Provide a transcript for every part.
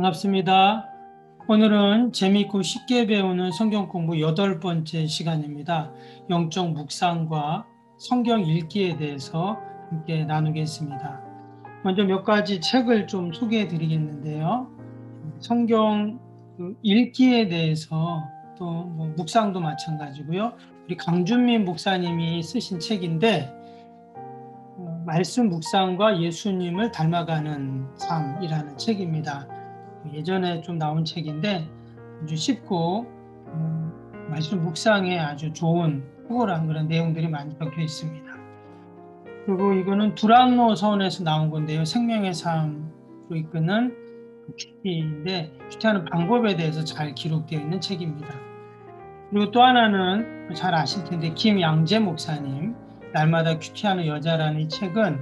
반갑습니다. 오늘은 재미있고 쉽게 배우는 성경 공부 8번째 시간입니다. 영적 묵상과 성경 읽기에 대해서 함께 나누겠습니다. 먼저 몇 가지 책을 좀 소개해 드리겠는데요. 성경 읽기에 대해서 또 묵상도 마찬가지고요. 우리 강준민 목사님이 쓰신 책인데 말씀 묵상과 예수님을 닮아가는 삶이라는 책입니다. 예전에 좀 나온 책인데 아주 쉽고 말씀 묵상에 아주 좋은 탁월한 그런 내용들이 많이 적혀 있습니다. 그리고 이거는 두란노 서원에서 나온 건데요. 생명의 삶으로 이끄는 큐티인데 큐티하는 방법에 대해서 잘 기록되어 있는 책입니다. 그리고 또 하나는 잘 아실 텐데 김양재 목사님 날마다 큐티하는 여자라는 이 책은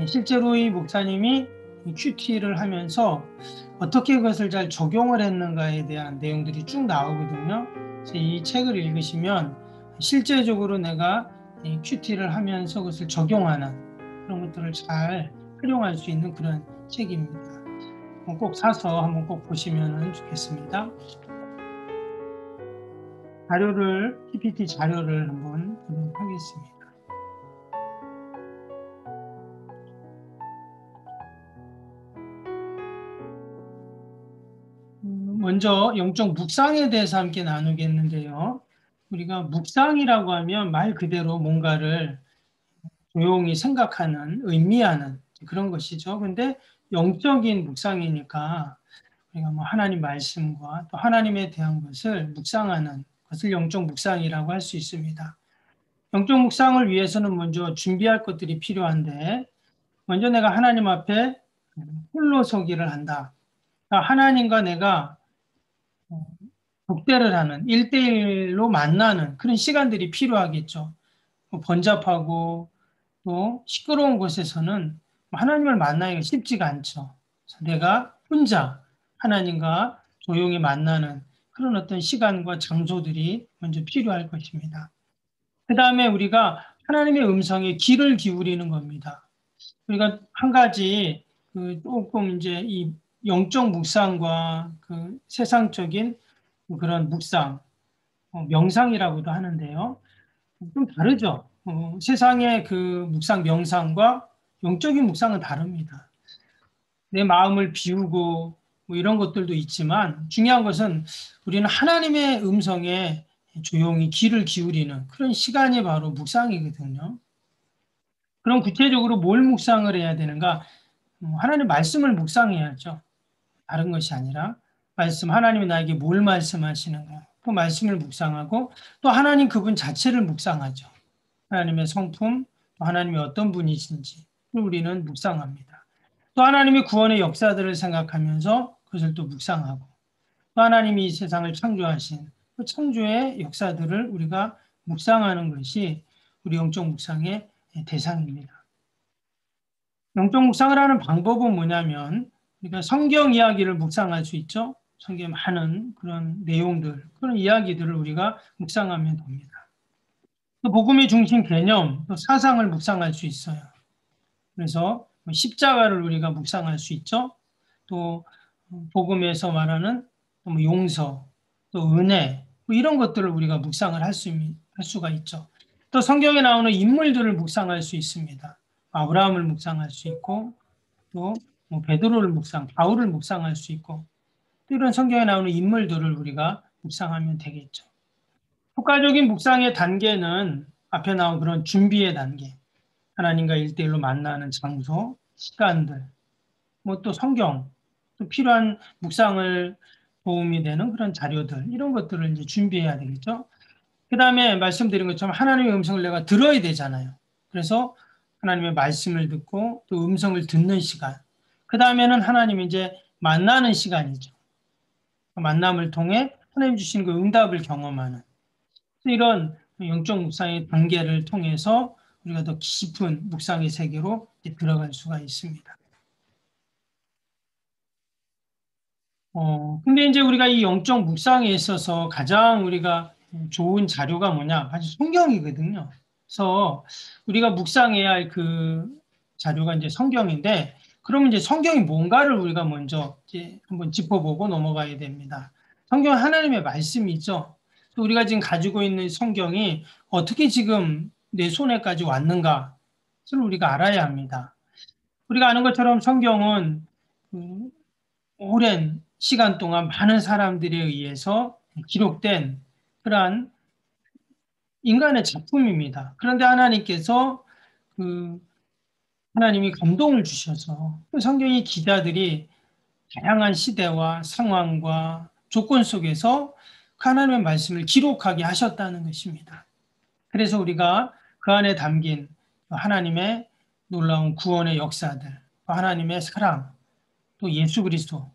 실제로 이 목사님이 큐티를 하면서 어떻게 그것을 잘 적용을 했는가에 대한 내용들이 쭉 나오거든요. 그래서 이 책을 읽으시면 실제적으로 내가 큐티를 하면서 그것을 적용하는 그런 것들을 잘 활용할 수 있는 그런 책입니다. 꼭 사서 한번 꼭 보시면 좋겠습니다. PPT 자료를 한번 보도록 하겠습니다. 먼저 영적 묵상에 대해서 함께 나누겠는데요. 우리가 묵상이라고 하면 말 그대로 뭔가를 조용히 생각하는, 의미하는 그런 것이죠. 근데 영적인 묵상이니까 우리가 하나님 말씀과 또 하나님에 대한 것을 묵상하는 것을 영적 묵상이라고 할 수 있습니다. 영적 묵상을 위해서는 먼저 준비할 것들이 필요한데 먼저 내가 하나님 앞에 홀로 서기를 한다. 그러니까 하나님과 내가 독대를 하는 1대1로 만나는 그런 시간들이 필요하겠죠. 번잡하고 또 시끄러운 곳에서는 하나님을 만나기가 쉽지가 않죠. 내가 혼자 하나님과 조용히 만나는 그런 어떤 시간과 장소들이 먼저 필요할 것입니다. 그 다음에 우리가 하나님의 음성에 귀를 기울이는 겁니다. 우리가 한 가지 조금 이제 이 영적 묵상과 그 세상적인 그런 묵상, 명상이라고도 하는데요. 좀 다르죠. 세상의 그 묵상, 명상과 영적인 묵상은 다릅니다. 내 마음을 비우고 이런 것들도 있지만 중요한 것은 우리는 하나님의 음성에 조용히 귀를 기울이는 그런 시간이 바로 묵상이거든요. 그럼 구체적으로 뭘 묵상을 해야 되는가? 하나님의 말씀을 묵상해야죠. 다른 것이 아니라 말씀, 하나님이 나에게 뭘 말씀하시는가? 그 말씀을 묵상하고 또 하나님 그분 자체를 묵상하죠. 하나님의 성품, 또 하나님이 어떤 분이신지 우리는 묵상합니다. 또 하나님의 구원의 역사들을 생각하면서 그것을 또 묵상하고 또 하나님이 이 세상을 창조하신 그 창조의 역사들을 우리가 묵상하는 것이 우리 영적 묵상의 대상입니다. 영적 묵상을 하는 방법은 뭐냐면 우리가 성경 이야기를 묵상할 수 있죠. 성경에 많은 그런 내용들, 그런 이야기들을 우리가 묵상하면 됩니다. 또 복음의 중심 개념, 또 사상을 묵상할 수 있어요. 그래서 십자가를 우리가 묵상할 수 있죠. 또 복음에서 말하는 용서, 또 은혜, 이런 것들을 우리가 묵상을 할 수가 있죠. 또 성경에 나오는 인물들을 묵상할 수 있습니다. 아브라함을 묵상할 수 있고 또 베드로를 바울을 묵상할 수 있고 또 이런 성경에 나오는 인물들을 우리가 묵상하면 되겠죠. 효과적인 묵상의 단계는 앞에 나온 그런 준비의 단계, 하나님과 1대1로 만나는 장소, 시간들, 또 성경, 또 필요한 묵상을 도움이 되는 그런 자료들, 이런 것들을 이제 준비해야 되겠죠. 그 다음에 말씀드린 것처럼 하나님의 음성을 내가 들어야 되잖아요. 그래서 하나님의 말씀을 듣고 또 음성을 듣는 시간. 그 다음에는 하나님이 이제 만나는 시간이죠. 만남을 통해 하나님 주신 그 응답을 경험하는 이런 영적 묵상의 단계를 통해서 우리가 더 깊은 묵상의 세계로 들어갈 수가 있습니다. 근데 이제 우리가 이 영적 묵상에 있어서 가장 우리가 좋은 자료가 뭐냐? 사실 성경이거든요. 그래서 우리가 묵상해야 할 그 자료가 이제 성경인데 그러면 이제 성경이 뭔가를 우리가 먼저 이제 한번 짚어보고 넘어가야 됩니다. 성경은 하나님의 말씀이죠. 우리가 지금 가지고 있는 성경이 어떻게 지금 내 손에까지 왔는가를 우리가 알아야 합니다. 우리가 아는 것처럼 성경은 오랜 시간 동안 많은 사람들에 의해서 기록된 그러한 인간의 작품입니다. 그런데 하나님께서 그 하나님이 감동을 주셔서 그 성경의 기자들이 다양한 시대와 상황과 조건 속에서 그 하나님의 말씀을 기록하게 하셨다는 것입니다. 그래서 우리가 그 안에 담긴 하나님의 놀라운 구원의 역사들, 하나님의 사랑, 또 예수 그리스도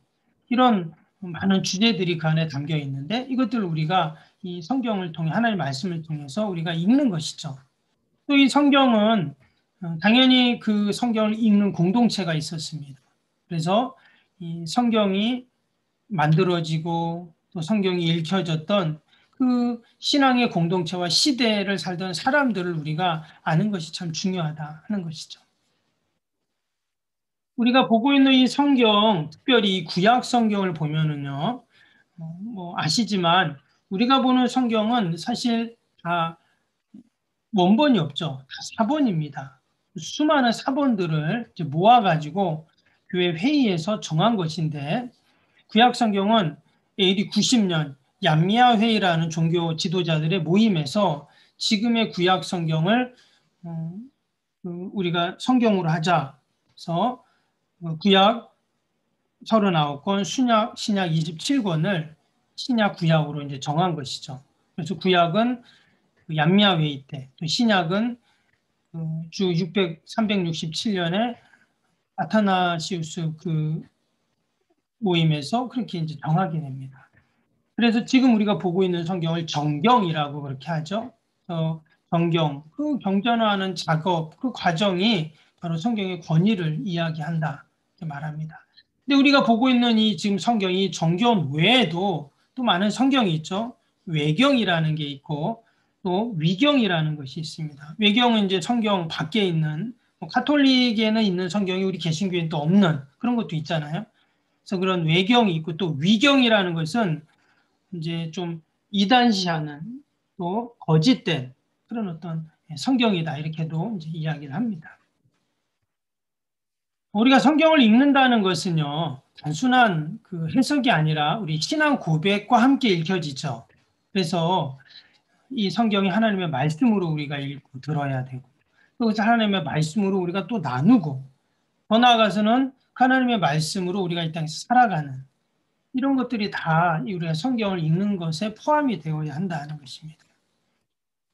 이런 많은 주제들이 그 안에 담겨 있는데 이것들을 우리가 이 성경을 통해 하나님의 말씀을 통해서 우리가 읽는 것이죠. 또 이 성경은 당연히 그 성경을 읽는 공동체가 있었습니다. 그래서 이 성경이 만들어지고 또 성경이 읽혀졌던 그 신앙의 공동체와 시대를 살던 사람들을 우리가 아는 것이 참 중요하다 하는 것이죠. 우리가 보고 있는 이 성경, 특별히 이 구약 성경을 보면은요, 뭐 아시지만 우리가 보는 성경은 사실 다 원본이 없죠. 다 사본입니다. 수많은 사본들을 이제 모아가지고 교회 회의에서 정한 것인데 구약 성경은 AD 90년 얀미아 회의라는 종교 지도자들의 모임에서 지금의 구약 성경을 우리가 성경으로 하자. 그래서 구약 39권, 신약 27권을 신약 구약으로 이제 정한 것이죠. 그래서 구약은 얀미아 회의 때, 또 신약은 주 367년에 아타나시우스 그 모임에서 그렇게 이제 정하게 됩니다. 그래서 지금 우리가 보고 있는 성경을 정경이라고 그렇게 하죠. 정경, 그 경전화하는 작업, 그 과정이 바로 성경의 권위를 이야기한다 이렇게 말합니다. 근데 우리가 보고 있는 이 지금 성경이 정경 외에도 또 많은 성경이 있죠. 외경이라는 게 있고 또 위경이라는 것이 있습니다. 외경은 이제 성경 밖에 있는 뭐 가톨릭에는 있는 성경이 우리 개신교에는 또 없는 그런 것도 있잖아요. 그래서 그런 외경이 있고 또 위경이라는 것은 이제 좀 이단시하는 또 거짓된 그런 어떤 성경이다 이렇게도 이제 이야기를 합니다. 우리가 성경을 읽는다는 것은요 단순한 그 해석이 아니라 우리 신앙 고백과 함께 읽혀지죠. 그래서 이 성경이 하나님의 말씀으로 우리가 읽고 들어야 되고 또 하나님의 말씀으로 우리가 또 나누고 더 나아가서는 하나님의 말씀으로 우리가 이 땅에서 살아가는 이런 것들이 다 우리가 성경을 읽는 것에 포함이 되어야 한다는 것입니다.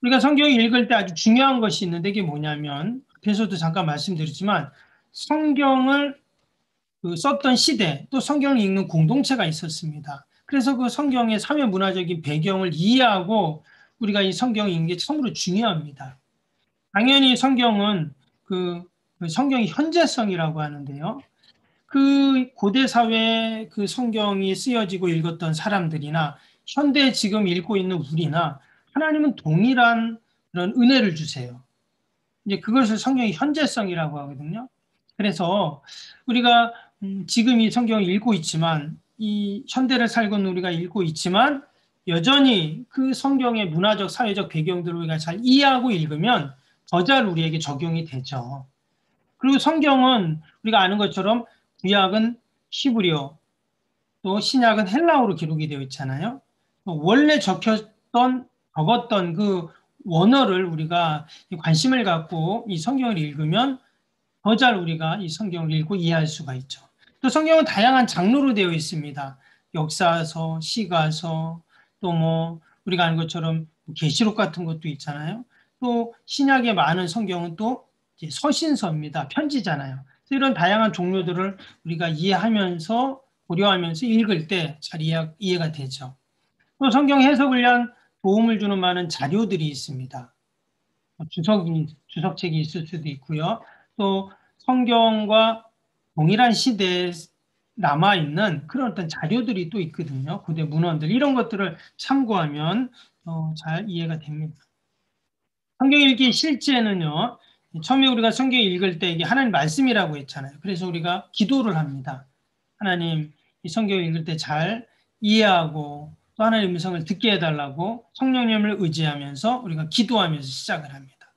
우리가 성경을 읽을 때 아주 중요한 것이 있는데 이게 뭐냐면 앞에서도 잠깐 말씀드렸지만 성경을 썼던 시대 또 성경을 읽는 공동체가 있었습니다. 그래서 그 성경의 사회 문화적인 배경을 이해하고 우리가 이 성경을 읽는 게 참으로 중요합니다. 당연히 성경은 그 성경의 현재성이라고 하는데요. 그 고대 사회에 그 성경이 쓰여지고 읽었던 사람들이나 현대 지금 읽고 있는 우리나 하나님은 동일한 그런 은혜를 주세요. 이제 그것을 성경의 현재성이라고 하거든요. 그래서 우리가 지금 이 성경을 읽고 있지만 이 현대를 살고 있는 우리가 읽고 있지만 여전히 그 성경의 문화적 사회적 배경들을 우리가 잘 이해하고 읽으면 더 잘 우리에게 적용이 되죠. 그리고 성경은 우리가 아는 것처럼 구약은 히브리어, 또 신약은 헬라어로 기록이 되어 있잖아요. 원래 적었던 그 원어를 우리가 관심을 갖고 이 성경을 읽으면 더 잘 우리가 이 성경을 읽고 이해할 수가 있죠. 또 성경은 다양한 장르로 되어 있습니다. 역사서, 시가서, 또 뭐 우리가 아는 것처럼 계시록 같은 것도 있잖아요. 또 신약의 많은 성경은 또 서신서입니다. 편지잖아요. 이런 다양한 종류들을 우리가 이해하면서 고려하면서 읽을 때 잘 이해가 되죠. 또 성경 해석을 위한 도움을 주는 많은 자료들이 있습니다. 주석책이 있을 수도 있고요. 또 성경과 동일한 시대에 남아있는 그런 어떤 자료들이 또 있거든요. 고대 문헌들. 이런 것들을 참고하면 잘 이해가 됩니다. 성경 읽기 실제는요, 처음에 우리가 성경 읽을 때 이게 하나님 말씀이라고 했잖아요. 그래서 우리가 기도를 합니다. 하나님, 이 성경 읽을 때 잘 이해하고 또 하나님의 음성을 듣게 해달라고 성령님을 의지하면서 우리가 기도하면서 시작을 합니다.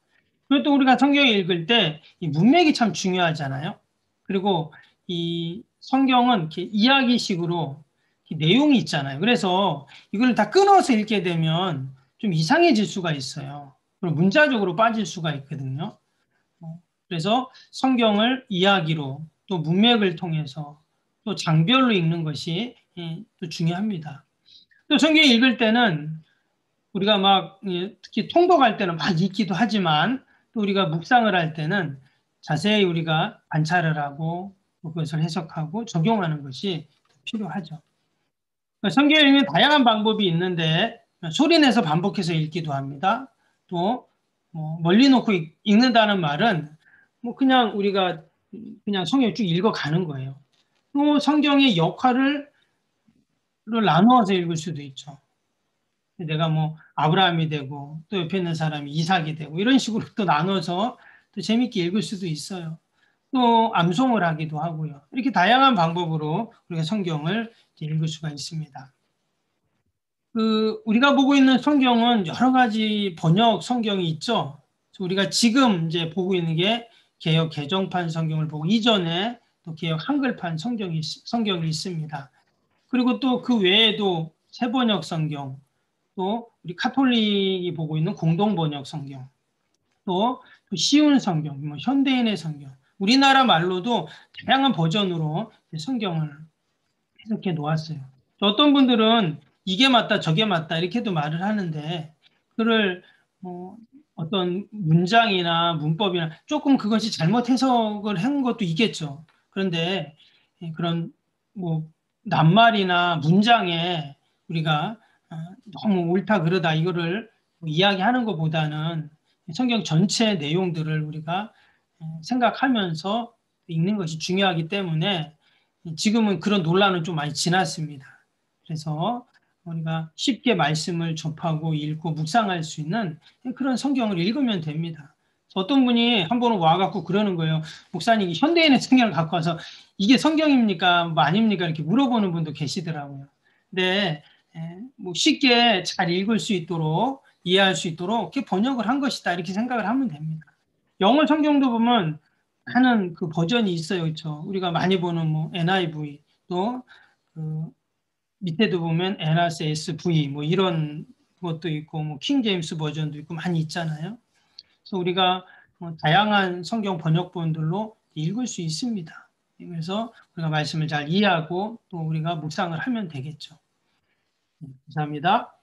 그리고 또 우리가 성경 읽을 때 이 문맥이 참 중요하잖아요. 그리고 이 성경은 이렇게 이야기식으로 이렇게 내용이 있잖아요. 그래서 이걸 다 끊어서 읽게 되면 좀 이상해질 수가 있어요. 그리고 문자적으로 빠질 수가 있거든요. 그래서 성경을 이야기로 또 문맥을 통해서 또 장별로 읽는 것이 또 중요합니다. 또 성경 읽을 때는 우리가 막 특히 통독할 때는 막 읽기도 하지만 또 우리가 묵상을 할 때는 자세히 우리가 관찰을 하고 그것을 해석하고 적용하는 것이 필요하죠. 성경 읽는 다양한 방법이 있는데 소리 내서 반복해서 읽기도 합니다. 또 멀리 놓고 읽는다는 말은 뭐 그냥 우리가 그냥 성경 쭉 읽어가는 거예요. 또 성경의 역할을 나누어서 읽을 수도 있죠. 내가 뭐 아브라함이 되고 또 옆에 있는 사람이 이삭이 되고 이런 식으로 또 나눠서 또 재밌게 읽을 수도 있어요. 또 암송을 하기도 하고요. 이렇게 다양한 방법으로 우리가 성경을 읽을 수가 있습니다. 우리가 보고 있는 성경은 여러 가지 번역 성경이 있죠. 우리가 지금 이제 보고 있는 게 개역 개정판 성경을 보고 이전에 또 개역 한글판 성경이 있습니다. 그리고 또 그 외에도 새번역 성경, 또 우리 카톨릭이 보고 있는 공동번역 성경, 또 쉬운 성경, 뭐 현대인의 성경, 우리나라 말로도 다양한 버전으로 성경을 해석해 놓았어요. 어떤 분들은 이게 맞다, 저게 맞다 이렇게도 말을 하는데 그를 어떤 문장이나 문법이나 조금 그것이 잘못 해석을 한 것도 있겠죠. 그런데 그런 뭐 낱말이나 문장에 우리가 너무 옳다 그러다 이거를 이야기하는 것보다는 성경 전체 내용들을 우리가 생각하면서 읽는 것이 중요하기 때문에 지금은 그런 논란은 좀 많이 지났습니다. 그래서 우리가 쉽게 말씀을 접하고 읽고 묵상할 수 있는 그런 성경을 읽으면 됩니다. 어떤 분이 한 번은 와갖고 그러는 거예요. 목사님, 현대인의 성경을 갖고 와서 이게 성경입니까? 뭐 아닙니까? 이렇게 물어보는 분도 계시더라고요. 근데 뭐 쉽게 잘 읽을 수 있도록 이해할 수 있도록 이렇게 번역을 한 것이다 이렇게 생각을 하면 됩니다. 영어 성경도 보면 하는 그 버전이 있어요, 그렇죠? 우리가 많이 보는 뭐 NIV 또 그 밑에도 보면 NRSV 뭐 이런 것도 있고 뭐 킹 제임스 버전도 있고 많이 있잖아요. 그래서 우리가 다양한 성경 번역본들로 읽을 수 있습니다. 그래서 우리가 말씀을 잘 이해하고 또 우리가 묵상을 하면 되겠죠. 감사합니다.